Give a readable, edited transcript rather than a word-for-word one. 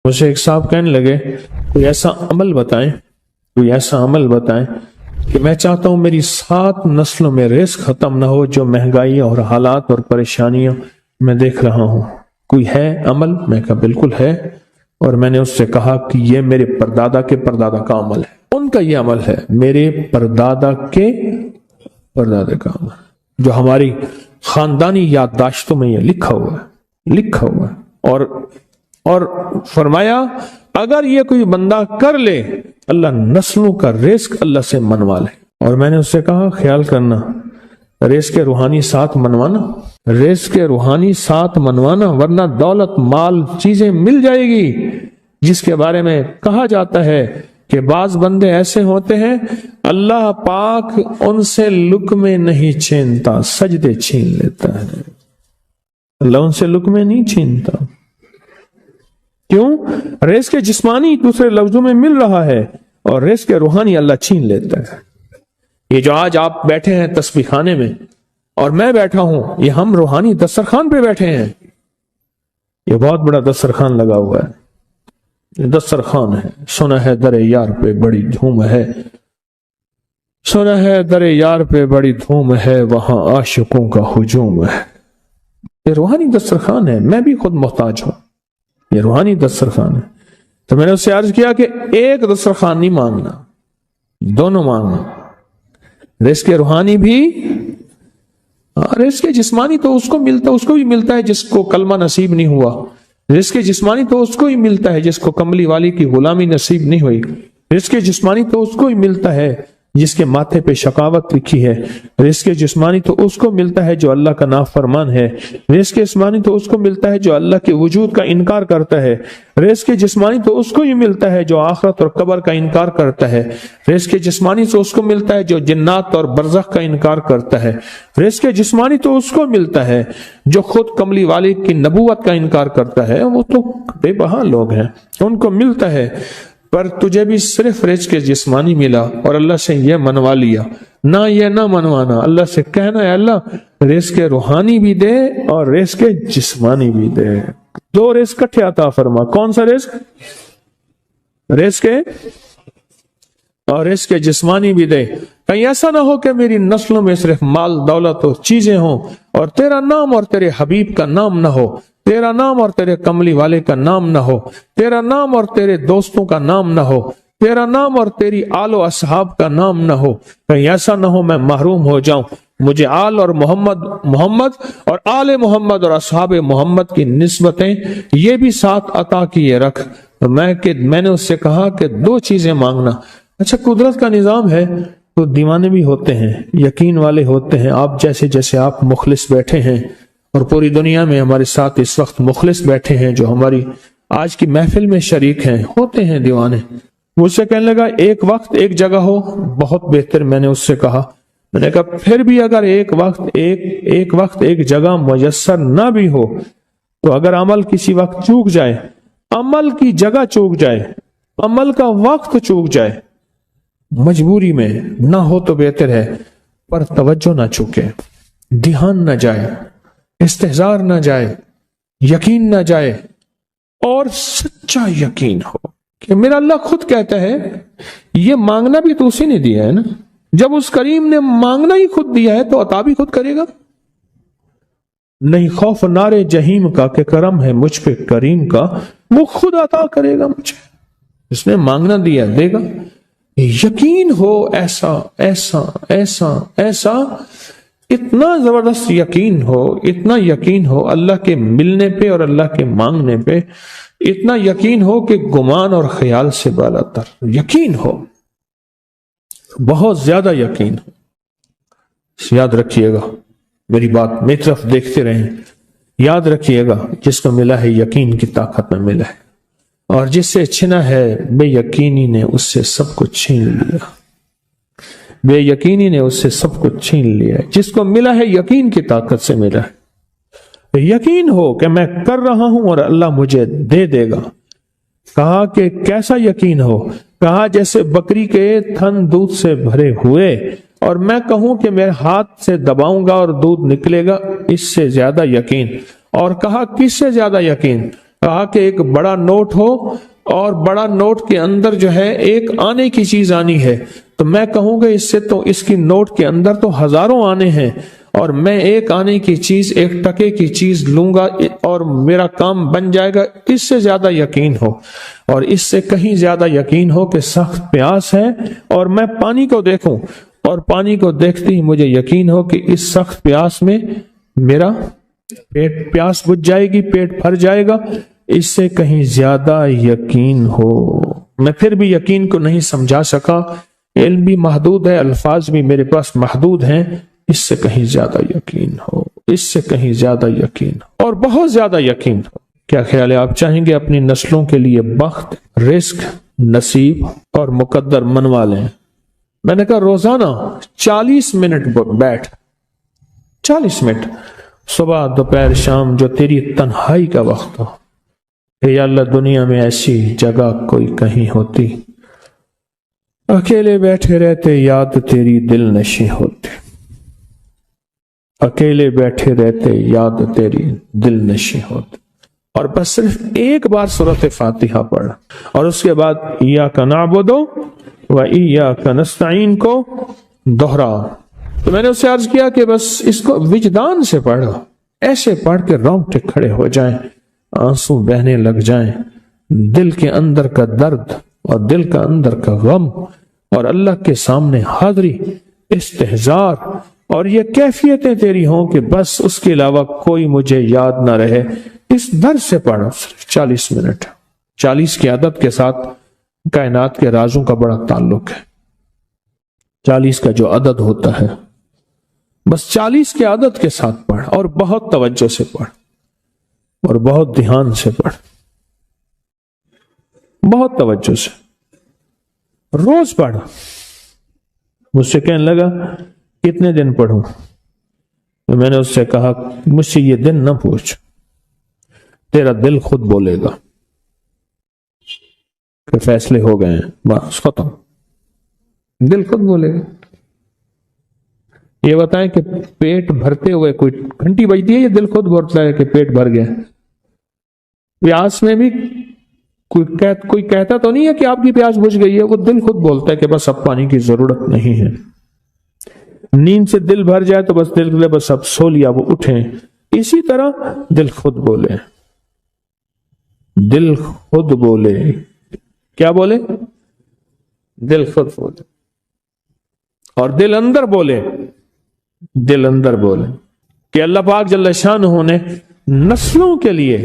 مجھے ایک صاحب کہنے لگے کوئی ایسا عمل بتائیں کہ میں چاہتا ہوں میری 7 نسلوں میں رزق ختم نہ ہو جو مہنگائی اور حالات اور پریشانیاں میں دیکھ رہا ہوں، کوئی ہے عمل؟ میں کہا بالکل ہے، اور میں نے اس سے کہا کہ یہ میرے پردادا کے پردادا کا عمل ہے، ان کا یہ عمل ہے، میرے پردادا کے پردادا کا عمل جو ہماری خاندانی یادداشتوں میں یہ لکھا ہوا ہے، اور فرمایا اگر یہ کوئی بندہ کر لے اللہ نسلوں کا رزق اللہ سے منوا لے۔ اور میں نے اس سے کہا خیال کرنا رزق کے روحانی ساتھ منوانا ورنہ دولت مال چیزیں مل جائے گی، جس کے بارے میں کہا جاتا ہے کہ بعض بندے ایسے ہوتے ہیں اللہ پاک ان سے لقمے نہیں چھینتا، سجدے چھین لیتا ہے، اللہ ان سے لقمے نہیں چھینتا۔ کیوں؟ رزق جسمانی دوسرے لفظوں میں مل رہا ہے اور رزق روحانی اللہ چھین لیتا ہے۔ یہ جو آج آپ بیٹھے ہیں تسبیح خانے میں اور میں بیٹھا ہوں، یہ ہم روحانی دسترخوان پہ بیٹھے ہیں، یہ بہت بڑا دسترخوان لگا ہوا ہے، یہ دسترخوان ہے۔ سنا ہے در یار پہ بڑی دھوم ہے، سنا ہے در یار پہ بڑی دھوم ہے، وہاں عاشقوں کا ہجوم ہے۔ یہ روحانی دسترخوان ہے، میں بھی خود محتاج ہوں، یہ روحانی دسترخوان ہے۔ تو میں نے اس سے عرض کیا کہ ایک دسترخوان نہیں مانگنا، دونوں مانگنا، رزق روحانی بھی، رزق جسمانی تو اس کو بھی ملتا ہے جس کو کلمہ نصیب نہیں ہوا، رزق جسمانی تو اس کو ہی ملتا ہے جس کو کملی والی کی غلامی نصیب نہیں ہوئی، رزق جسمانی تو اس کو ہی ملتا ہے جس کے ماتھے پہ شقاوت لکھی ہے، رزق جسمانی تو اس کو ملتا ہے جو اللہ کا نافرمان ہے، رزق جسمانی تو اس کو ملتا ہے جو اللہ کے وجود کا انکار کرتا ہے، رزق جسمانی تو اس کو ہی ملتا ہے جو آخرت اور قبر کا انکار کرتا ہے، رزق جسمانی تو اس کو ملتا ہے جو جنات اور برزخ کا انکار کرتا ہے، رزق جسمانی تو اس کو ملتا ہے جو خود کملی والی کی نبوت کا انکار کرتا ہے، وہ تو بے بہا لوگ ہیں، ان کو ملتا ہے۔ پر تجھے بھی صرف رزق جسمانی ملا اور اللہ سے یہ منوا لیا، نہ یہ نہ منوانا، اللہ سے کہنا ہے اللہ رزق روحانی بھی دے اور رزق جسمانی بھی دے، 2 رزق کٹھے عطا فرما۔ کون سا رزق؟ رزق اور رزق جسمانی بھی دے۔ کہیں ایسا نہ ہو کہ میری نسلوں میں صرف مال دولت اور چیزیں ہوں اور تیرا نام اور تیرے حبیب کا نام نہ ہو، تیرا نام اور تیرے کملی والے کا نام نہ ہو، تیرا نام اور تیرے دوستوں کا نام نہ ہو، تیرا نام اور تیری آل و اصحاب کا نام نہ ہو، کہیں ایسا نہ ہو میں محروم ہو جاؤں۔ مجھے آل اور محمد اور آل محمد اور اصحاب محمد کی نسبتیں یہ بھی ساتھ عطا کیے رکھ۔ میں نے اس سے کہا کہ 2 چیزیں مانگنا۔ اچھا قدرت کا نظام ہے تو دیوانے بھی ہوتے ہیں، یقین والے ہوتے ہیں، آپ جیسے آپ مخلص بیٹھے ہیں اور پوری دنیا میں ہمارے ساتھ اس وقت مخلص بیٹھے ہیں جو ہماری آج کی محفل میں شریک ہیں، ہوتے ہیں دیوانے۔ مجھ سے کہنے لگا ایک وقت ایک جگہ ہو بہت بہتر۔ میں نے اس سے کہا، میں نے کہا پھر بھی اگر ایک وقت ایک جگہ میسر نہ بھی ہو تو اگر عمل کسی وقت چوک جائے، عمل کی جگہ چوک جائے، عمل کا وقت چوک جائے، مجبوری میں نہ ہو تو بہتر ہے، پر توجہ نہ چوکے، دھیان نہ جائے، استحضار نہ جائے، یقین نہ جائے، اور سچا یقین ہو کہ میرا اللہ خود کہتا ہے یہ مانگنا بھی تو اسی نے دیا ہے نا، جب اس کریم نے مانگنا ہی خود دیا ہے تو عطا بھی خود کرے گا۔ نہیں خوف نارے جہیم کا کہ کرم ہے مجھ پہ کریم کا، وہ خود عطا کرے گا مجھے، اس نے مانگنا دیا دے گا۔ یقین ہو ایسا ایسا ایسا ایسا، اتنا زبردست یقین ہو، اتنا یقین ہو اللہ کے ملنے پہ اور اللہ کے مانگنے پہ، اتنا یقین ہو کہ گمان اور خیال سے بالا تر یقین ہو، بہت زیادہ یقین ہو۔ یاد رکھیے گا میری بات، میری طرف دیکھتے رہیں، یاد رکھیے گا جس کو ملا ہے یقین کی طاقت میں ملا ہے، اور جس سے چھنا ہے بے یقینی نے اس سے سب کچھ چھین لیا، بے یقینی نے اس سے سب کچھ چھین لیا۔ جس کو ملا ہے یقین کی طاقت سے ملا ہے، یقین ہو کہ میں کر رہا ہوں اور اللہ مجھے دے دے گا۔ کہا کہ کیسا یقین ہو؟ کہا جیسے بکری کے تھن دودھ سے بھرے ہوئے اور میں کہوں کہ میرے ہاتھ سے دباؤں گا اور دودھ نکلے گا، اس سے زیادہ یقین۔ اور کہا کس سے زیادہ یقین؟ کہا کہ ایک بڑا نوٹ ہو اور بڑا نوٹ کے اندر جو ہے ایک آنے کی چیز آنی ہے، تو میں کہوں گا اس سے تو اس کی نوٹ کے اندر تو ہزاروں آنے ہیں، اور میں ایک آنے کی چیز، ایک ٹکے کی چیز لوں گا اور میرا کام بن جائے گا۔ اس سے زیادہ یقین ہو، اور اس سے کہیں زیادہ یقین ہو کہ سخت پیاس ہے اور میں پانی کو دیکھوں، اور پانی کو دیکھتے ہی مجھے یقین ہو کہ اس سخت پیاس میں میرا پیاس بجھ جائے گی، پیٹ بھر جائے گا، اس سے کہیں زیادہ یقین ہو۔ میں پھر بھی یقین کو نہیں سمجھا سکا، علم بھی محدود ہے، الفاظ بھی میرے پاس محدود ہیں، اس سے کہیں زیادہ یقین ہو، اس سے کہیں زیادہ یقین ہو، اور بہت زیادہ یقین ہو۔ کیا خیال ہے؟ آپ چاہیں گے اپنی نسلوں کے لیے بخت، رزق، نصیب اور مقدر منوا لیں؟ میں نے کہا روزانہ 40 منٹ بیٹھ، 40 منٹ صبح دوپہر شام، جو تیری تنہائی کا وقت ہو، کہ یا اللہ دنیا میں ایسی جگہ کوئی کہیں ہوتی، اکیلے بیٹھے رہتے یاد تیری دل نشیں ہوتی، اکیلے بیٹھے رہتے یاد تیری دل نشیں ہوتی، اور بس صرف ایک بار سورۃ فاتحہ پڑھا، اور اس کے بعد ایاک نعبد و ایاک نستعین کو دوہرا۔ تو میں نے اسے عرض کیا کہ بس اس کو وجدان سے پڑھو، ایسے پڑھ کے رونگٹے کھڑے ہو جائیں، آنسو بہنے لگ جائیں، دل کے اندر کا درد اور دل کا اندر کا غم اور اللہ کے سامنے حاضری، استحضار، اور یہ کیفیتیں تیری ہوں کہ بس اس کے علاوہ کوئی مجھے یاد نہ رہے۔ اس درد سے پڑھو، صرف 40 منٹ۔ 40 کی عدد کے ساتھ کائنات کے رازوں کا بڑا تعلق ہے۔ 40 کا جو عدد ہوتا ہے، بس 40 کے عدد کے ساتھ پڑھ، اور بہت توجہ سے پڑھ، اور بہت دھیان سے پڑھ، بہت توجہ سے، روز پڑھ۔ مجھ سے کہنے لگا کتنے دن پڑھوں؟ تو میں نے اس سے کہا مجھ سے یہ دن نہ پوچھ، تیرا دل خود بولے گا کہ فیصلے ہو گئے ہیں، بس ختم، دل خود بولے گا۔ یہ بتائیں کہ پیٹ بھرتے ہوئے کوئی گھنٹی بجتی ہے، یہ دل خود بولتا ہے کہ پیٹ بھر گیا۔ پیاس میں بھی کوئی کہتا تو نہیں ہے کہ آپ کی پیاس بجھ گئی ہے، وہ دل خود بولتا ہے کہ بس اب پانی کی ضرورت نہیں ہے۔ نیند سے دل بھر جائے تو بس دل کے بس اب سو لیا، وہ اٹھیں۔ اسی طرح دل خود بولے، دل خود بولے، کیا بولے؟ دل خود بولے، اور دل اندر بولے، دل اندر بولے کہ اللہ پاک جل شانہ نے نسلوں کے لیے